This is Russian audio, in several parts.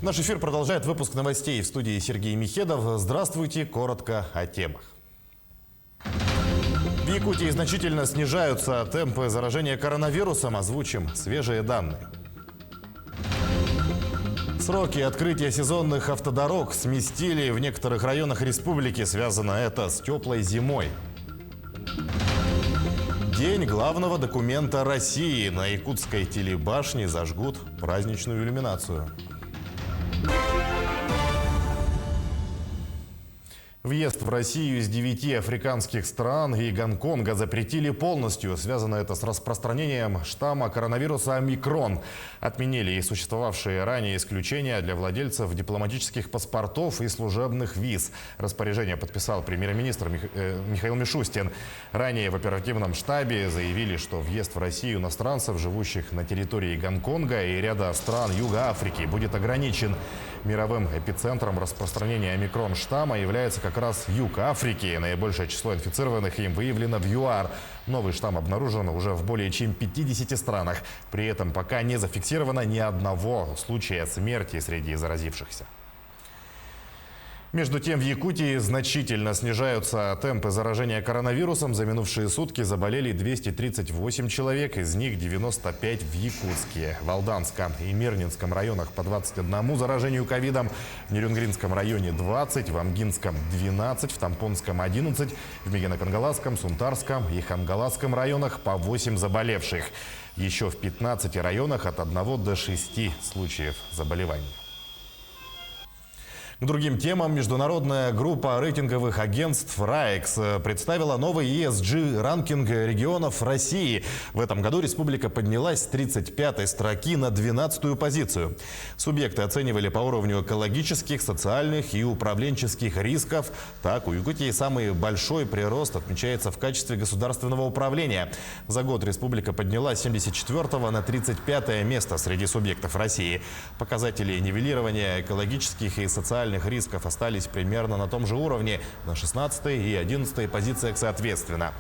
Наш эфир продолжает выпуск новостей. В студии Сергей Михедов. Здравствуйте. Коротко о темах. В Якутии значительно снижаются темпы заражения коронавирусом. Озвучим свежие данные. Сроки открытия сезонных автодорог сместили в некоторых районах республики. Связано это с теплой зимой. День главного документа России. На якутской телебашне зажгут праздничную иллюминацию. Въезд в Россию из 9 африканских стран и Гонконга запретили полностью. Связано это с распространением штамма коронавируса омикрон. Отменили и существовавшие ранее исключения для владельцев дипломатических паспортов и служебных виз. Распоряжение подписал премьер-министр Михаил Мишустин. Ранее в оперативном штабе заявили, что въезд в Россию иностранцев, живущих на территории Гонконга и ряда стран Юга Африки, будет ограничен. Мировым эпицентром распространения омикрон штамма является как раз Юг Африки. Наибольшее число инфицированных им выявлено в ЮАР. Новый штамм обнаружен уже в более чем 50 странах. При этом пока не зафиксировано ни одного случая смерти среди заразившихся. Между тем, в Якутии значительно снижаются темпы заражения коронавирусом. За минувшие сутки заболели 238 человек, из них 95 в Якутске. В Алданском и Мирнинском районах по 21 заражению ковидом, в Нерюнгринском районе 20, в Амгинском 12, в Тампонском 11, в Мегино-Кангаласском, Сунтарском и Хангаласском районах по 8 заболевших. Еще в 15 районах от 1 до 6 случаев заболеваний. К другим темам. Международная группа рейтинговых агентств «Раекс» представила новый ESG-ранкинг регионов России. В этом году республика поднялась с 35-й строки на 12-ю позицию. Субъекты оценивали по уровню экологических, социальных и управленческих рисков. Так, у Якутии самый большой прирост отмечается в качестве государственного управления. За год республика поднялась с 74-го на 35-е место среди субъектов России. Показатели нивелирования экологических и социальных рисков остались примерно на том же уровне, на 16-й и 11-й позициях соответственно.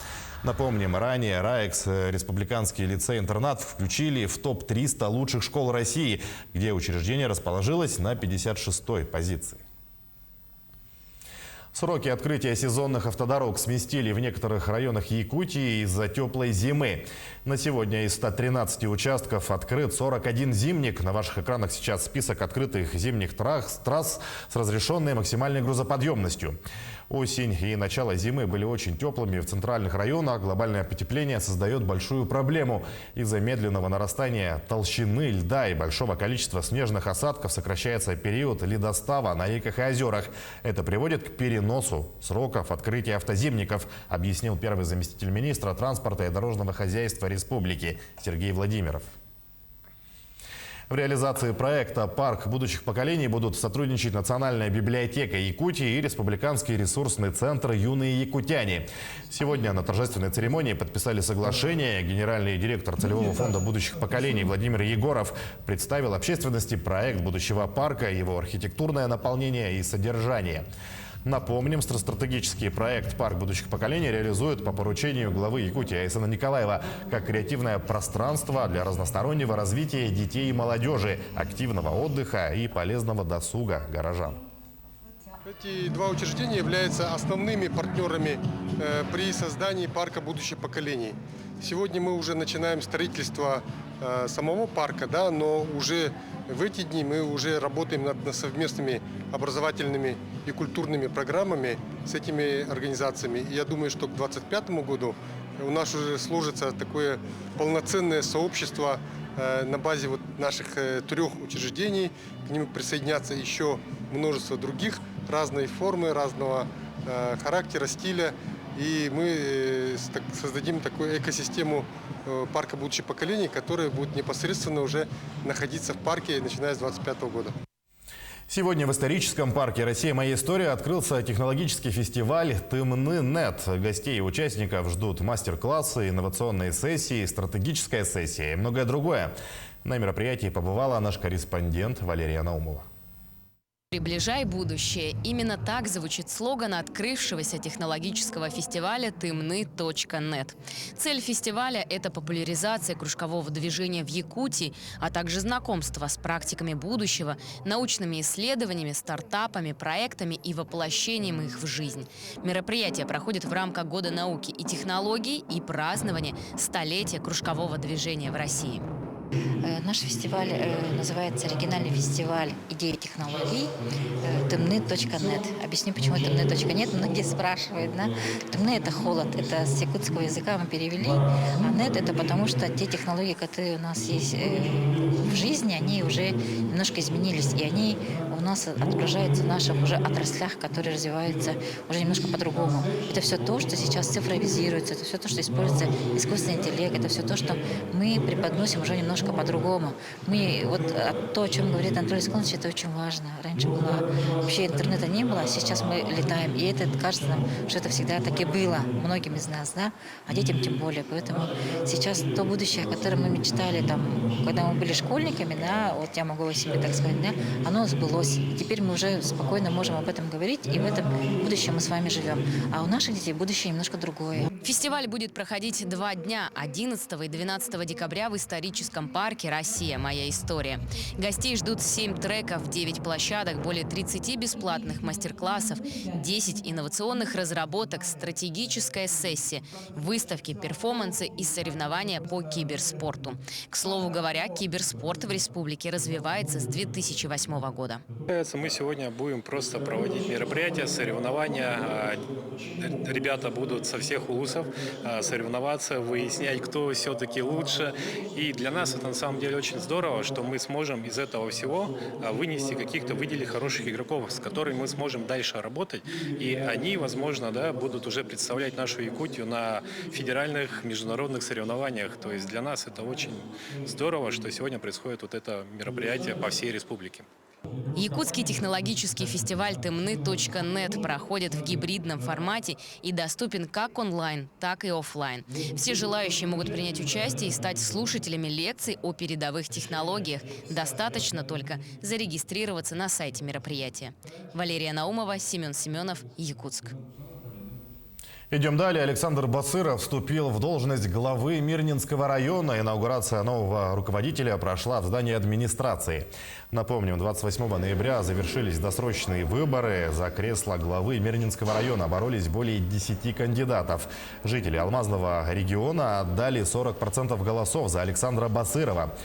Напомним, ранее РАЭКС, республиканский лицей-интернат, включили в топ-300 лучших школ России, где учреждение расположилось на 56-й позиции. Сроки открытия сезонных автодорог сместили в некоторых районах Якутии из-за теплой зимы. На сегодня из 113 участков открыт 41 зимник. На ваших экранах сейчас список открытых зимних трасс с разрешенной максимальной грузоподъемностью. Осень и начало зимы были очень теплыми в центральных районах. Глобальное потепление создает большую проблему. Из-за медленного нарастания толщины льда и большого количества снежных осадков сокращается период ледостава на реках и озерах. Это приводит к переносу сроков открытия автозимников, объяснил первый заместитель министра транспорта и дорожного хозяйства республики Сергей Владимиров. В реализации проекта «Парк будущих поколений» будут сотрудничать Национальная библиотека Якутии и Республиканский ресурсный центр «Юные якутяне». Сегодня на торжественной церемонии подписали соглашение. Генеральный директор Целевого фонда будущих поколений Владимир Егоров представил общественности проект будущего парка, его архитектурное наполнение и содержание. Напомним, стратегический проект «Парк будущих поколений» реализует по поручению главы Якутии Айсена Николаева как креативное пространство для разностороннего развития детей и молодежи, активного отдыха и полезного досуга горожан. Эти два учреждения являются основными партнерами при создании парка будущих поколений. Сегодня мы уже начинаем строительство самого парка, да, но уже в эти дни мы уже работаем над совместными образовательными и культурными программами с этими организациями. И я думаю, что к 2025 году у нас уже сложится такое полноценное сообщество на базе наших 3 учреждений. К ним присоединятся еще множество других разной формы, разного характера, стиля. И мы создадим такую экосистему парка будущих поколений, которая будет непосредственно уже находиться в парке, начиная с 2025 года. Сегодня в историческом парке «Россия. Моя история» открылся технологический фестиваль «Тымны.нет». Гостей и участников ждут мастер-классы, инновационные сессии, стратегическая сессия и многое другое. На мероприятии побывала наш корреспондент Валерия Наумова. Приближай будущее. Именно так звучит слоган открывшегося технологического фестиваля «Тымны.нет». Цель фестиваля – это популяризация кружкового движения в Якутии, а также знакомство с практиками будущего, научными исследованиями, стартапами, проектами и воплощением их в жизнь. Мероприятие проходит в рамках Года науки и технологий и празднования столетия кружкового движения в России. Наш фестиваль называется «Оригинальный фестиваль идей и технологий Тымны.нет». Объясню, почему Тымны.нет. Многие спрашивают, да? Тымны – это холод, это с якутского языка мы перевели, а нет – это потому что те технологии, которые у нас есть в жизни, они уже немножко изменились, и они у нас отображаются в наших уже отраслях, которые развиваются уже немножко по-другому. Это все то, что сейчас цифровизируется, это все то, что используется искусственный интеллект, это все то, что мы преподносим уже немножко по-другому. То, о чем говорит Анатолий Сконович, это очень важно. Раньше вообще интернета не было, а сейчас мы летаем. И это кажется нам, что это всегда так и было многим из нас, да? А детям тем более. Поэтому сейчас то будущее, о котором мы мечтали, когда мы были школьниками, да, вот я могу о себе так сказать, да, оно сбылось. И теперь мы уже спокойно можем об этом говорить, и в этом будущем мы с вами живем. А у наших детей будущее немножко другое. Фестиваль будет проходить 2 дня, 11 и 12 декабря в историческом парке «Россия. Моя история». Гостей ждут 7 треков, 9 площадок, более 30 бесплатных мастер-классов, 10 инновационных разработок, стратегическая сессия, выставки, перформансы и соревнования по киберспорту. К слову говоря, киберспорт в республике развивается с 2008 года. Мы сегодня будем просто проводить мероприятия, соревнования. Ребята будут со всех улусов соревноваться, выяснять, кто все-таки лучше. И для нас это на самом деле очень здорово, что мы сможем из этого всего выделить хороших игроков, с которыми мы сможем дальше работать. И они, возможно, будут уже представлять нашу Якутию на федеральных международных соревнованиях. То есть для нас это очень здорово, что сегодня происходит вот это мероприятие по всей республике. Якутский технологический фестиваль Тымны.нет проходит в гибридном формате и доступен как онлайн, так и офлайн. Все желающие могут принять участие и стать слушателями лекций о передовых технологиях. Достаточно только зарегистрироваться на сайте мероприятия. Валерия Наумова, Семен Семенов, Якутск. Идем далее. Александр Басыров вступил в должность главы Мирнинского района. Инаугурация нового руководителя прошла в здании администрации. Напомним, 28 ноября завершились досрочные выборы. За кресло главы Мирнинского района боролись более 10 кандидатов. Жители Алмазного региона отдали 40% голосов за Александра Басырова.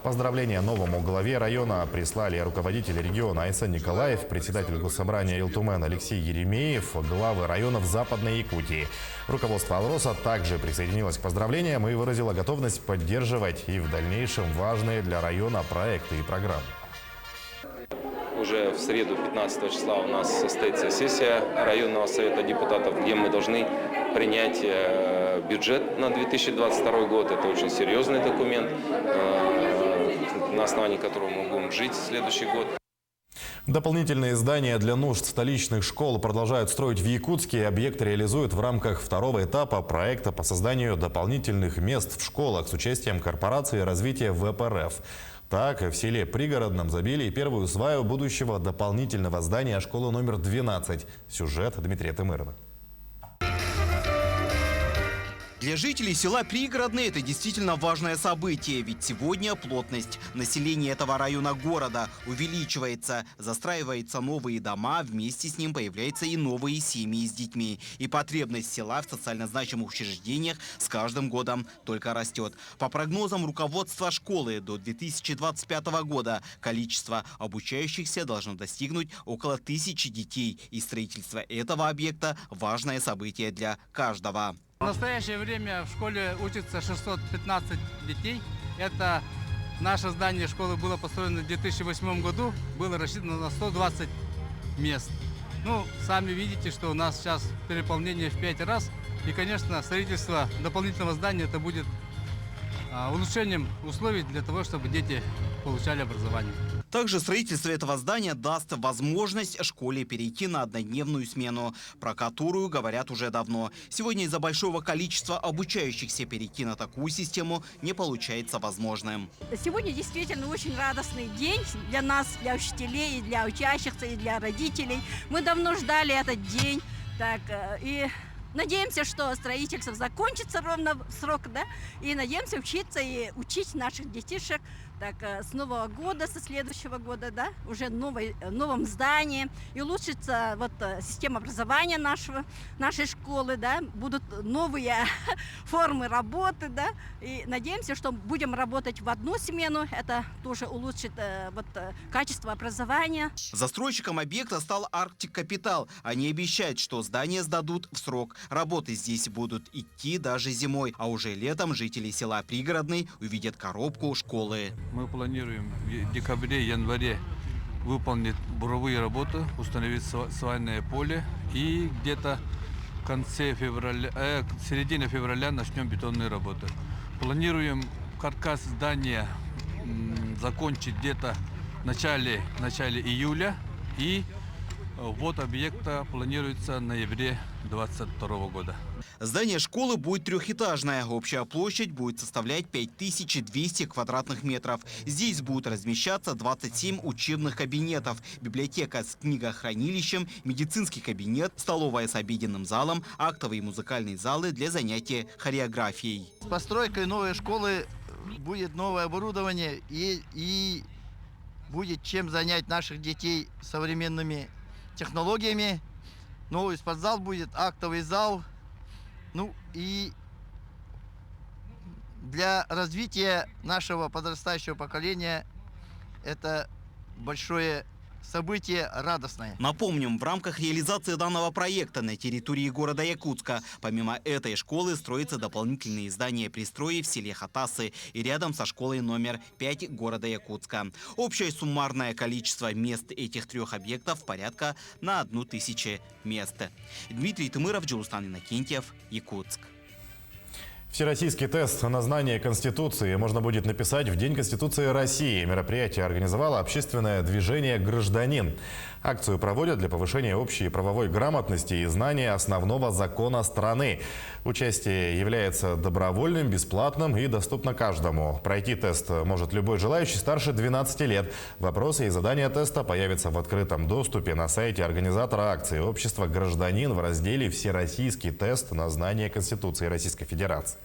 Поздравления новому главе района прислали руководители региона Айсан Николаев, председатель Госсобрания Илтумен Алексей Еремеев, главы районов Западной Якутии. Руководство Алроса также присоединилось к поздравлениям и выразило готовность поддерживать и в дальнейшем важные для района проекты и программы. Уже в среду, 15 числа, у нас состоится сессия районного совета депутатов, где мы должны принять бюджет на 2022 год. Это очень серьезный документ, на основании которого мы будем жить в следующий год. Дополнительные здания для нужд столичных школ продолжают строить в Якутске. Объект реализуют в рамках второго этапа проекта по созданию дополнительных мест в школах с участием корпорации развития ВПРФ. Так, в селе Пригородном забили первую сваю будущего дополнительного здания школы номер 12. Сюжет Дмитрия Тымырова. Для жителей села Пригородное это действительно важное событие, ведь сегодня плотность населения этого района города увеличивается, застраиваются новые дома, вместе с ним появляются и новые семьи с детьми. И потребность села в социально значимых учреждениях с каждым годом только растет. По прогнозам руководства школы, до 2025 года количество обучающихся должно достигнуть около 1000 детей. И строительство этого объекта – важное событие для каждого. В настоящее время в школе учатся 615 детей. Это наше здание школы было построено в 2008 году. Было рассчитано на 120 мест. Сами видите, что у нас сейчас переполнение в 5 раз. И, конечно, строительство дополнительного здания это будет улучшением условий для того, чтобы дети получали образование. Также строительство этого здания даст возможность школе перейти на однодневную смену, про которую говорят уже давно. Сегодня из-за большого количества обучающихся перейти на такую систему не получается возможным. Сегодня действительно очень радостный день для нас, для учителей, и для учащихся, и для родителей. Мы давно ждали этот день. И надеемся, что строительство закончится ровно в срок, да, и надеемся учиться и учить наших детишек с нового года, со следующего года, да, уже в новом здании, и улучшится система образования нашей школы, да, будут новые формы работы, да, и надеемся, что будем работать в одну смену, это тоже улучшит качество образования. Застройщиком объекта стал Arctic Capital. Они обещают, что здание сдадут в срок. Работы здесь будут идти даже зимой, а уже летом жители села Пригородный увидят коробку школы. Мы планируем в декабре-январе выполнить буровые работы, установить свайное поле и где-то в конце февраля, середине февраля начнем бетонные работы. Планируем каркас здания закончить где-то в начале июля, и ввод объекта планируется в ноябре 2022 года. Здание школы будет трехэтажное. Общая площадь будет составлять 5200 квадратных метров. Здесь будут размещаться 27 учебных кабинетов, библиотека с книгохранилищем, медицинский кабинет, столовая с обеденным залом, актовые и музыкальные залы для занятий хореографией. С постройкой новой школы будет новое оборудование и будет чем занять наших детей современными технологиями. Новый спортзал будет, актовый зал. Ну и для развития нашего подрастающего поколения это большое событие, радостное. Напомним, в рамках реализации данного проекта на территории города Якутска, помимо этой школы, строятся дополнительные здания пристрои в селе Хатасы и рядом со школой номер 5 города Якутска. Общее суммарное количество мест этих трех объектов порядка на 1000 мест. Дмитрий Тымыров, Джулстан Иннокентьев, Якутск. Всероссийский тест на знание Конституции можно будет написать в День Конституции России. Мероприятие организовало общественное движение «Гражданин». Акцию проводят для повышения общей правовой грамотности и знания основного закона страны. Участие является добровольным, бесплатным и доступно каждому. Пройти тест может любой желающий старше 12 лет. Вопросы и задания теста появятся в открытом доступе на сайте организатора акции «Общество «Гражданин» в разделе «Всероссийский тест на знание Конституции Российской Федерации».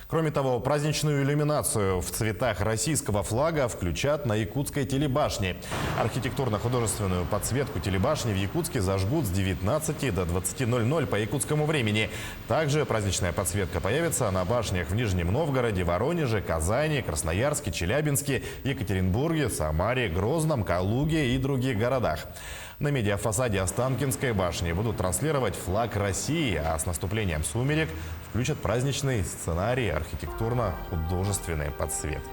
Кроме того, праздничную иллюминацию в цветах российского флага включат на якутской телебашне. Архитектурно-художественную подсветку телебашни в Якутске зажгут с 19 до 20:00 по якутскому времени. Также праздничная подсветка появится на башнях в Нижнем Новгороде, Воронеже, Казани, Красноярске, Челябинске, Екатеринбурге, Самаре, Грозном, Калуге и других городах. На медиафасаде Останкинской башни будут транслировать флаг России, а с наступлением сумерек включат праздничный сценарий архитектурно-художественной подсветки.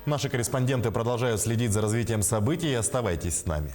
Наши корреспонденты продолжают следить за развитием событий. Оставайтесь с нами.